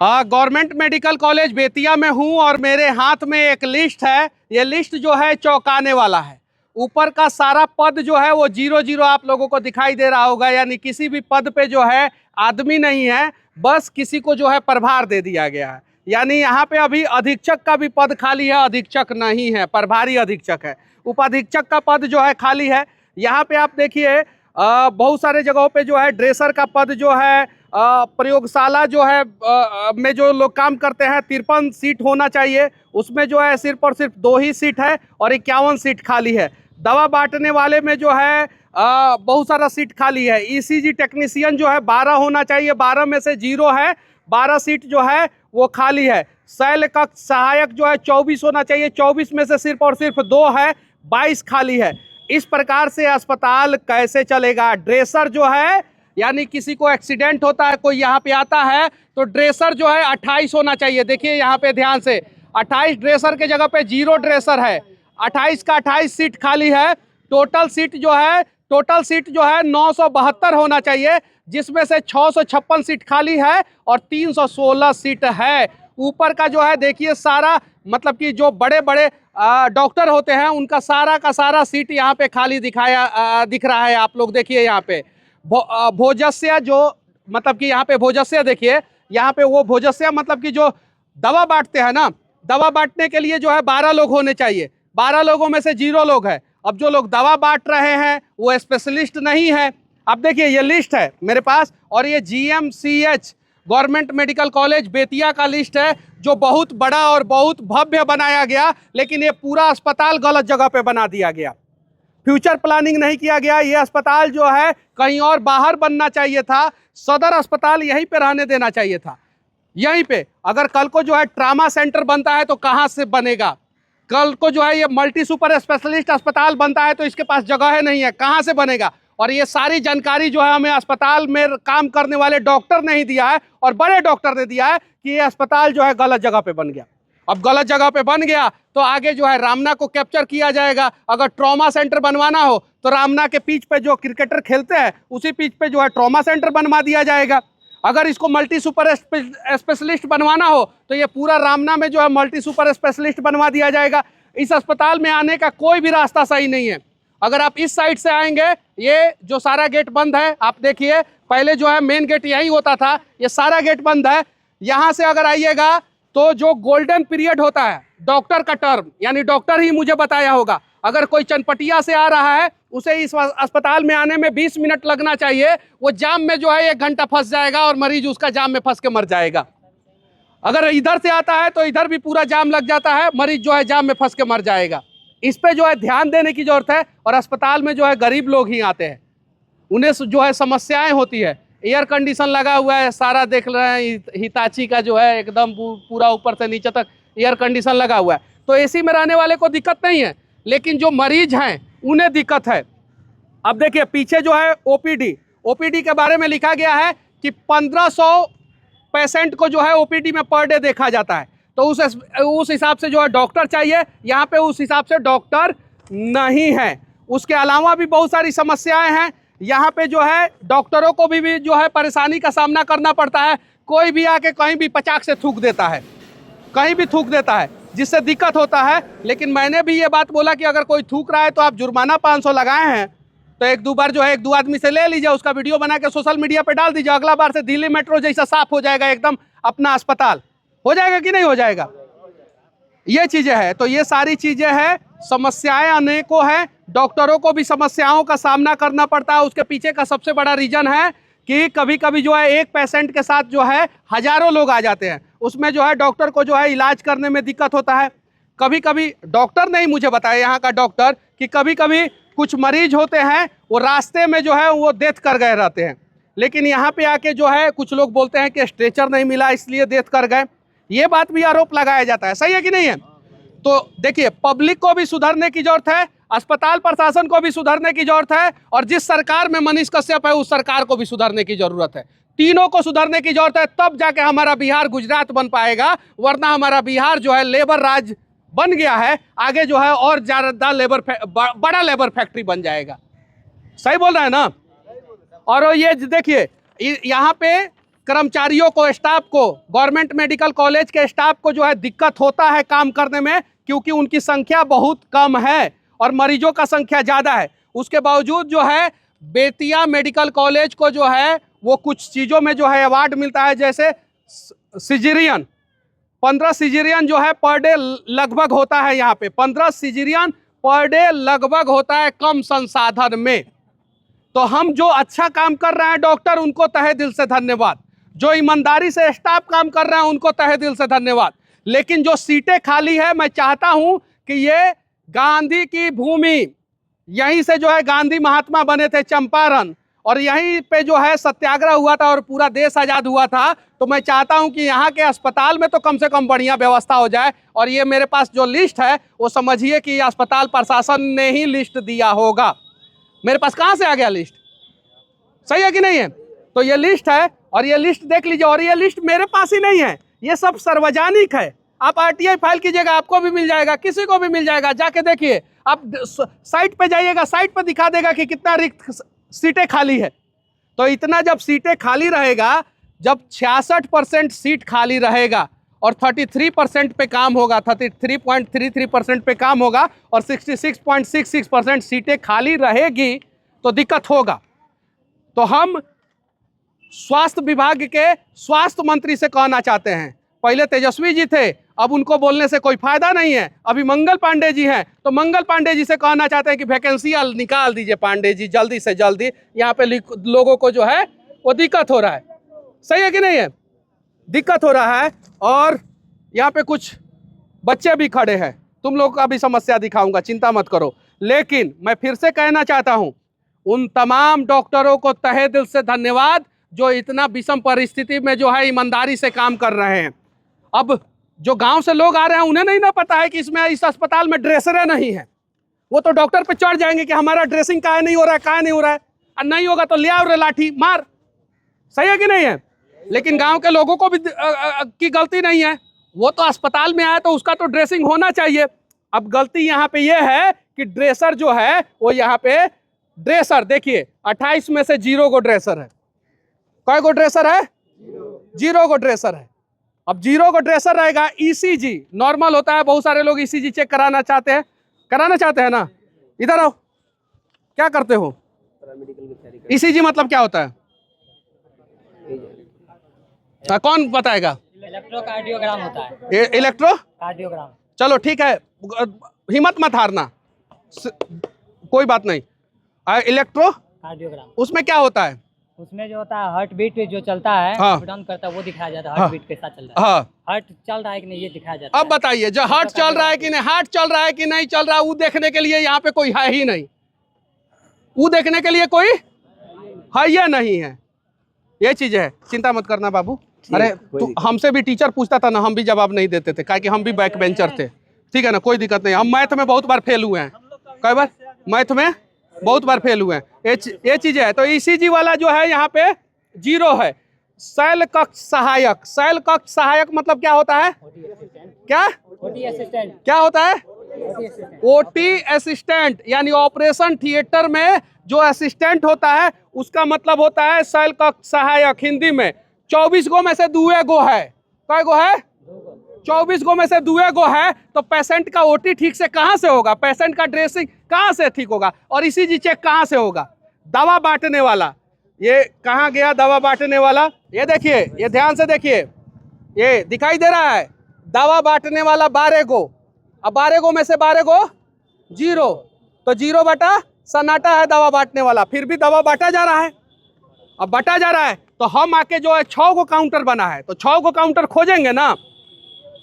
Government medical college Bettiah में हूं और मेरे हाथ में एक लिस्ट है। ये लिस्ट जो है चौंकाने वाला है। ऊपर का सारा पद जो है वो 0-0 आप लोगों को दिखाई दे रहा होगा, यानी किसी भी पद पे जो है आदमी नहीं है, बस किसी को जो है प्रभार दे दिया गया है। यानी यहाँ पे अभी अधीक्षक का भी पद खाली है, अधीक्षक नहीं है, प्रभारी अधीक्षक है। उपाधीक्षक का पद जो है खाली है। यहाँ पे आप देखिए बहुत सारे जगहों पे जो है ड्रेसर का पद जो है, प्रयोगशाला जो है में जो लोग काम करते हैं 53 सीट होना चाहिए, उसमें जो है सिर्फ और सिर्फ 2 ही सीट है और 51 सीट खाली है। दवा बांटने वाले में जो है बहुत सारा सीट खाली है। ईसीजी टेक्नीशियन जो है 12 होना चाहिए, 12 में से 0 है, 12 सीट जो है वो खाली है। शैल कक्ष सहायक जो है 24 होना चाहिए, 24 में से सिर्फ और सिर्फ 2 है, 22 खाली है। इस प्रकार से अस्पताल कैसे चलेगा? ड्रेसर जो है, यानी किसी को एक्सीडेंट होता है, कोई यहाँ पे आता है तो ड्रेसर जो है 28 होना चाहिए। देखिए यहाँ पे ध्यान से, 28 ड्रेसर के जगह पे 0 ड्रेसर है। 28 का 28 सीट खाली है। टोटल सीट जो है 972 होना चाहिए, जिसमें से 656 सीट खाली है और 316 सीट है। ऊपर का जो है देखिए सारा, मतलब कि जो बड़े बड़े डॉक्टर होते हैं उनका सारा का सारा सीट यहाँ पे खाली दिख रहा है। आप लोग देखिए यहाँ पे भोजस्य, जो मतलब कि यहाँ पे भोजस्य देखिए, यहाँ पे वो भोजस्य मतलब कि जो दवा बांटते हैं ना, दवा बांटने के लिए जो है 12 लोग होने चाहिए, 12 लोगों में से 0 लोग है। अब जो लोग दवा बांट रहे हैं वो स्पेशलिस्ट नहीं है। अब देखिए ये लिस्ट है मेरे पास, और ये GMCH government medical college Bettiah का लिस्ट है, जो बहुत बड़ा और बहुत भव्य बनाया गया, लेकिन ये पूरा अस्पताल गलत जगह पे बना दिया गया। फ्यूचर प्लानिंग नहीं किया गया। ये अस्पताल जो है कहीं और बाहर बनना चाहिए था। सदर अस्पताल यहीं पे रहने देना चाहिए था। यहीं पे अगर कल को जो है ट्रामा सेंटर बनता है तो कहाँ से बनेगा? कल को जो है ये मल्टी सुपर स्पेशलिस्ट अस्पताल बनता है तो इसके पास जगह नहीं है, कहाँ से बनेगा? और ये सारी जानकारी जो है हमें अस्पताल में काम करने वाले डॉक्टर ने ही दिया है, और बड़े डॉक्टर ने दिया है कि ये अस्पताल जो है गलत जगह पे बन गया। अब गलत जगह पे बन गया तो आगे जो है रामना को कैप्चर किया जाएगा। अगर ट्रॉमा सेंटर बनवाना हो तो रामना के पिच पे जो क्रिकेटर खेलते हैं उसी पिच पे जो है ट्रॉमा सेंटर बनवा दिया जाएगा। अगर इसको मल्टी सुपर स्पेशलिस्ट बनवाना हो तो ये पूरा रामना में जो है मल्टी सुपर स्पेशलिस्ट बनवा दिया जाएगा। इस अस्पताल में आने का कोई भी रास्ता सही नहीं है। अगर आप इस साइड से आएंगे, ये जो सारा गेट बंद है, आप देखिए पहले जो है मेन गेट यही होता था, ये सारा गेट बंद है। यहाँ से अगर आइएगा तो जो गोल्डन पीरियड होता है डॉक्टर का टर्म, यानी डॉक्टर ही मुझे बताया होगा, अगर कोई चनपटिया से आ रहा है उसे इस अस्पताल में आने में 20 मिनट लगना चाहिए, वो जाम में जो है 1 घंटा फंस जाएगा और मरीज उसका जाम में फंस के मर जाएगा। अगर इधर से आता है तो इधर भी पूरा जाम लग जाता है, मरीज जो है जाम में फंस के मर जाएगा। इस पे जो है ध्यान देने की जरूरत है। और अस्पताल में जो है गरीब लोग ही आते हैं, उन्हें जो है समस्याएं होती है। एयर कंडीशन लगा हुआ है, सारा देख रहे हैं हिताची का जो है एकदम पूरा ऊपर से नीचे तक एयर कंडीशन लगा हुआ है, तो एसी में रहने वाले को दिक्कत नहीं है, लेकिन जो मरीज हैं उन्हें दिक्कत है। अब देखिए पीछे जो है ओपीडी के बारे में लिखा गया है कि 1500 पेशेंट को जो है ओपीडी में पर डे देखा जाता है, तो उस हिसाब से जो है डॉक्टर चाहिए। यहाँ पे उस हिसाब से डॉक्टर नहीं है। उसके अलावा भी बहुत सारी समस्याएं हैं। यहाँ पे जो है डॉक्टरों को भी जो है परेशानी का सामना करना पड़ता है। कोई भी आके कहीं भी पचाक से थूक देता है, कहीं भी थूक देता है, जिससे दिक्कत होता है। लेकिन मैंने भी ये बात बोला कि अगर कोई थूक रहा है तो आप जुर्माना 500 लगाए हैं तो 1-2 बार जो है 1-2 आदमी से ले लीजिए, उसका वीडियो बना के सोशल मीडिया पे डाल दीजिए। अगला बार से दिल्ली मेट्रो जैसा साफ हो जाएगा एकदम अपना अस्पताल। हो जाएगा कि नहीं हो जाएगा? ये चीजें हैं। तो ये सारी चीजें हैं, समस्याएं अनेकों हैं। डॉक्टरों को भी समस्याओं का सामना करना पड़ता है। उसके पीछे का सबसे बड़ा रीजन है कि कभी कभी जो है एक पेशेंट के साथ जो है हजारों लोग आ जाते हैं, उसमें जो है डॉक्टर को जो है इलाज करने में दिक्कत होता है। कभी कभी डॉक्टर नहीं मुझे बताया यहाँ का डॉक्टर कि कभी कभी कुछ मरीज होते हैं वो रास्ते में जो है वो डेथ कर गए रहते हैं, लेकिन यहाँ पे आके जो है कुछ लोग बोलते हैं कि स्ट्रेचर नहीं मिला इसलिए डेथ कर गए। ये बात भी आरोप लगाया जाता है। सही है कि नहीं है? तो देखिए पब्लिक को भी सुधरने की जरूरत है, अस्पताल प्रशासन को भी सुधरने की जरूरत है, और जिस सरकार में मनीष कश्यप है उस सरकार को भी सुधरने की जरूरत है। तीनों को सुधरने की जरूरत है, तब जाके हमारा बिहार गुजरात बन पाएगा। वरना हमारा बिहार जो है लेबर राज बन गया है, आगे जो है और ज्यादा बड़ा लेबर फैक्ट्री बन जाएगा। सही बोल रहा है ना? और ये देखिए यहाँ पे कर्मचारियों को, स्टाफ को, गवर्नमेंट मेडिकल कॉलेज के स्टाफ को जो है दिक्कत होता है काम करने में, क्योंकि उनकी संख्या बहुत कम है और मरीजों का संख्या ज़्यादा है। उसके बावजूद जो है बेतिया मेडिकल कॉलेज को जो है वो कुछ चीज़ों में जो है अवार्ड मिलता है, जैसे सिजेरियन 15 सिजेरियन जो है पर डे लगभग होता है। यहाँ पे 15 सिजेरियन पर डे लगभग होता है कम संसाधन में। तो हम जो अच्छा काम कर रहे हैं डॉक्टर, उनको तहे दिल से धन्यवाद। जो ईमानदारी से स्टाफ काम कर रहे हैं उनको तहे दिल से धन्यवाद। लेकिन जो सीटें खाली है, मैं चाहता हूं कि ये गांधी की भूमि, यहीं से जो है गांधी महात्मा बने थे चंपारण, और यहीं पे जो है सत्याग्रह हुआ था और पूरा देश आज़ाद हुआ था। तो मैं चाहता हूं कि यहाँ के अस्पताल में तो कम से कम बढ़िया व्यवस्था हो जाए। और ये मेरे पास जो लिस्ट है वो समझिए कि अस्पताल प्रशासन ने ही लिस्ट दिया होगा। मेरे पास कहाँ से आ गया लिस्ट? सही है कि नहीं है? तो ये लिस्ट है और ये लिस्ट देख लीजिए। और ये लिस्ट मेरे पास ही नहीं है, ये सब सार्वजनिक है। आप आरटीआई फाइल कीजिएगा, आपको भी मिल जाएगा, किसी को भी मिल जाएगा। जाके देखिए, आप साइट पे जाइएगा, साइट पे दिखा देगा कि कितना रिक्त सीटें खाली है। तो इतना जब सीटें खाली रहेगा, जब 66% सीट खाली रहेगा और 33% पे काम होगा, 33.33% पे काम होगा और 66.66% सीटें खाली रहेगी, तो दिक्कत होगा। तो हम स्वास्थ्य विभाग के स्वास्थ्य मंत्री से कहना चाहते हैं, पहले तेजस्वी जी थे, अब उनको बोलने से कोई फायदा नहीं है। अभी मंगल पांडे जी हैं, तो मंगल पांडे जी से कहना चाहते हैं कि वैकेंसी निकाल दीजिए पांडे जी, जल्दी से जल्दी। यहाँ पे लोगों को जो है वो दिक्कत हो रहा है। सही है कि नहीं है? दिक्कत हो रहा है। और यहाँ पे कुछ बच्चे भी खड़े हैं, तुम लोग का भी समस्या दिखाऊंगा, चिंता मत करो। लेकिन मैं फिर से कहना चाहता हूँ, उन तमाम डॉक्टरों को तहे दिल से धन्यवाद जो इतना विषम परिस्थिति में जो है ईमानदारी से काम कर रहे हैं। अब जो गांव से लोग आ रहे हैं, उन्हें नहीं ना पता है कि इस अस्पताल में ड्रेसरें नहीं है। वो तो डॉक्टर पे चढ़ जाएंगे कि हमारा ड्रेसिंग काहे नहीं हो रहा है, काहे नहीं हो रहा है, और नहीं होगा तो ले आओ रे लाठी मार। सही है कि नहीं है? लेकिन गांव के लोगों को भी की गलती नहीं है, वो तो अस्पताल में आया तो उसका तो ड्रेसिंग होना चाहिए। अब गलती यहाँ पे ये है कि ड्रेसर जो है वो यहाँ पे ड्रेसर देखिए 28 में से 0 गो ड्रेसर है। कई गो ड्रेसर है? 0 गो ड्रेसर है। अब 0 गो ड्रेसर रहेगा। ईसीजी नॉर्मल होता है, बहुत सारे लोग ईसीजी चेक कराना चाहते हैं ना। इधर आओ, क्या करते हो? ईसीजी मतलब क्या होता है? कौन बताएगा? इलेक्ट्रोकार्डियोग्राम होता है। इलेक्ट्रोकार्डियोग्राम, चलो ठीक है, हिम्मत मत हारना, कोई बात नहीं। इलेक्ट्रोकार्डियोग्राम उसमें क्या होता है? उसमें जो होता है हार्ट बीट जो चलता है, हाँ, डाउन करता है, वो दिखाया जाता है। हार्ट बीट कैसा चल रहा है, हाँ, हार्ट चल रहा है कि नहीं ये दिखाया जाता है। अब बताइए, जो हार्ट चल रहा है कि नहीं, हार्ट चल रहा है कि नहीं चल रहा है, वो देखने के लिए यहाँ पे कोई है ही नहीं। वो देखने के लिए कोई है या नहीं है, ये चीज है। चिंता मत करना बाबू। अरे तू हमसे भी टीचर पूछता था ना, हम भी जवाब नहीं देते थे, क्या कि हम भी बैक बेंचर थे। ठीक है ना, कोई दिक्कत नहीं। हम मैथ में बहुत बार फेल हुए हैं, कई बार मैथ में बहुत बार फेल हुए हैं। ये चीज है। तो ईसीजी वाला जो है यहाँ पे 0 है। शैल कक्ष सहायक, शैल कक्ष सहायक मतलब क्या होता है? क्या क्या होता है? ओटी असिस्टेंट, यानी ऑपरेशन थिएटर में जो असिस्टेंट होता है उसका मतलब होता है शैल कक्ष सहायक। हिंदी में 24 गो में से 2 गो है। कै गो है? 24 गो में से 2 गो है। तो पेशेंट का ओटी ठीक से कहाँ से होगा? पेशेंट का ड्रेसिंग कहाँ से ठीक होगा? और ईसीजी चेक कहाँ से होगा? दवा बांटने वाला, ये कहाँ गया दवा बांटने वाला? ये देखिए, ये ध्यान से देखिए, ये दिखाई दे रहा है दवा बांटने वाला 12 गो। अब 12 गो में से 12 गो 0, तो 0 बटा सन्नाटा है दवा बांटने वाला। फिर भी दवा बांटा जा रहा है। अब बांटा जा रहा है तो हम आके जो है 6 गो काउंटर बना है, तो 6 गो काउंटर खोजेंगे ना,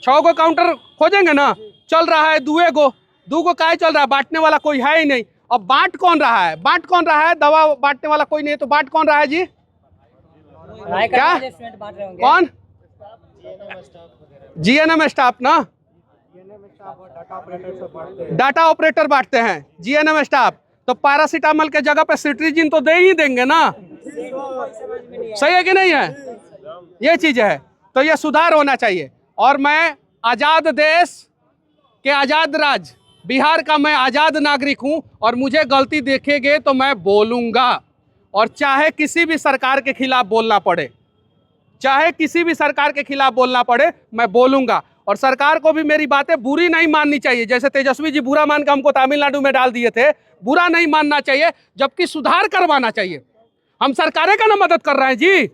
6 गो काउंटर खोजेंगे ना। चल रहा है 2 गो काहे चल रहा है? बांटने वाला कोई है ही नहीं। अब बांट कौन रहा है? बांट कौन रहा है? दवा बांटने वाला कोई नहीं है, तो बांट कौन रहा है जी? क्या कौन? जीएनएम स्टाफ ना, डाटा ऑपरेटर बांटते हैं जीएनएम स्टाफ। तो पैरासीटामोल के जगह पे सिट्रीजिन तो दे ही देंगे ना। सही है कि नहीं है? ये चीज है। तो ये सुधार होना चाहिए। और मैं आजाद देश के आजाद राज्य बिहार का मैं आजाद नागरिक हूं, और मुझे गलती देखेंगे तो मैं बोलूंगा, और चाहे किसी भी सरकार के खिलाफ बोलना पड़े, चाहे किसी भी सरकार के खिलाफ बोलना पड़े मैं बोलूंगा, और सरकार को भी मेरी बातें बुरी नहीं माननी चाहिए। जैसे तेजस्वी जी बुरा मान के हमको तमिलनाडु में डाल दिए थे, बुरा नहीं मानना चाहिए, जबकि सुधार करवाना चाहिए। हम सरकारें का ना मदद कर रहे हैं जी,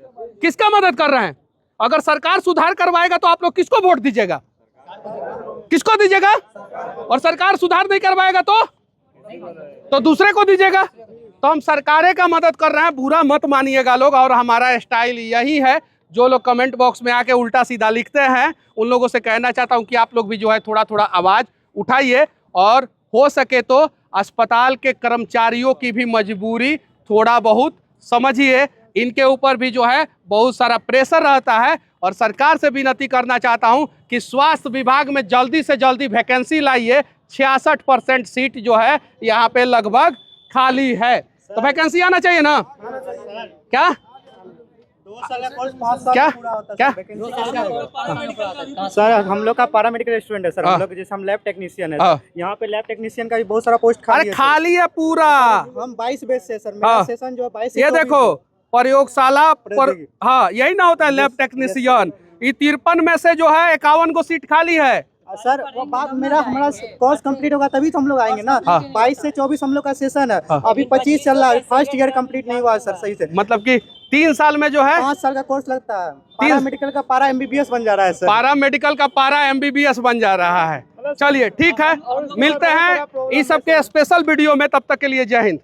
किसका मदद कर रहे हैं? अगर सरकार सुधार करवाएगा तो आप लोग किसको वोट दीजिएगा? किसको दीजिएगा? और सरकार सुधार नहीं करवाएगा तो दूसरे को दीजिएगा। तो हम सरकारें का मदद कर रहे हैं, बुरा मत मानिएगा लोग। और हमारा स्टाइल यही है, जो लोग कमेंट बॉक्स में आके उल्टा सीधा लिखते हैं उन लोगों से कहना चाहता हूं कि आप लोग भी जो है थोड़ा थोड़ा आवाज उठाइए, और हो सके तो अस्पताल के कर्मचारियों की भी मजबूरी थोड़ा बहुत समझिए। इनके ऊपर भी जो है बहुत सारा प्रेशर रहता है, और सरकार से विनती करना चाहता हूं कि स्वास्थ्य विभाग में जल्दी से जल्दी वैकेंसी लाइए। 66% सीट जो है यहाँ पे लगभग खाली है, तो वैकेंसी आना चाहिए ना? क्या 2 साल का कोर्स 5 साल क्या पूरा होता है क्या सर। हम लोग का पैरामेडिकल स्टूडेंट है सर। हम लोग जैसे हम लैब टेक्नीशियन है, यहाँ पे लैब टेक्नीशियन का भी बहुत सारा पोस्ट अरे खाली है पूरा। हम 22 बेच से सर, मेरा सेशन जो है 22 से ये 24 देखो प्रयोगशाला पर, हाँ यही ना होता है लैब टेक्नीशियन। ये 53 में से जो है 51 को सीट खाली है सर। वो बात हमारा कोर्स कंप्लीट होगा तभी तो हम लोग आएंगे ना। 22 से 24 हम लोग का सेशन है, अभी 25 चल रहा है, फर्स्ट ईयर कंप्लीट नहीं हुआ है सर सही से। मतलब कि 3 साल में जो है 5 साल का कोर्स लगता है। पैरा मेडिकल का पैरा MBBS बन जा रहा है सर। पैरा मेडिकल का पैरा MBBS बन जा रहा है। चलिए ठीक है, मिलते हैं इस सबके स्पेशल वीडियो में, तब तक के लिए जय हिंद।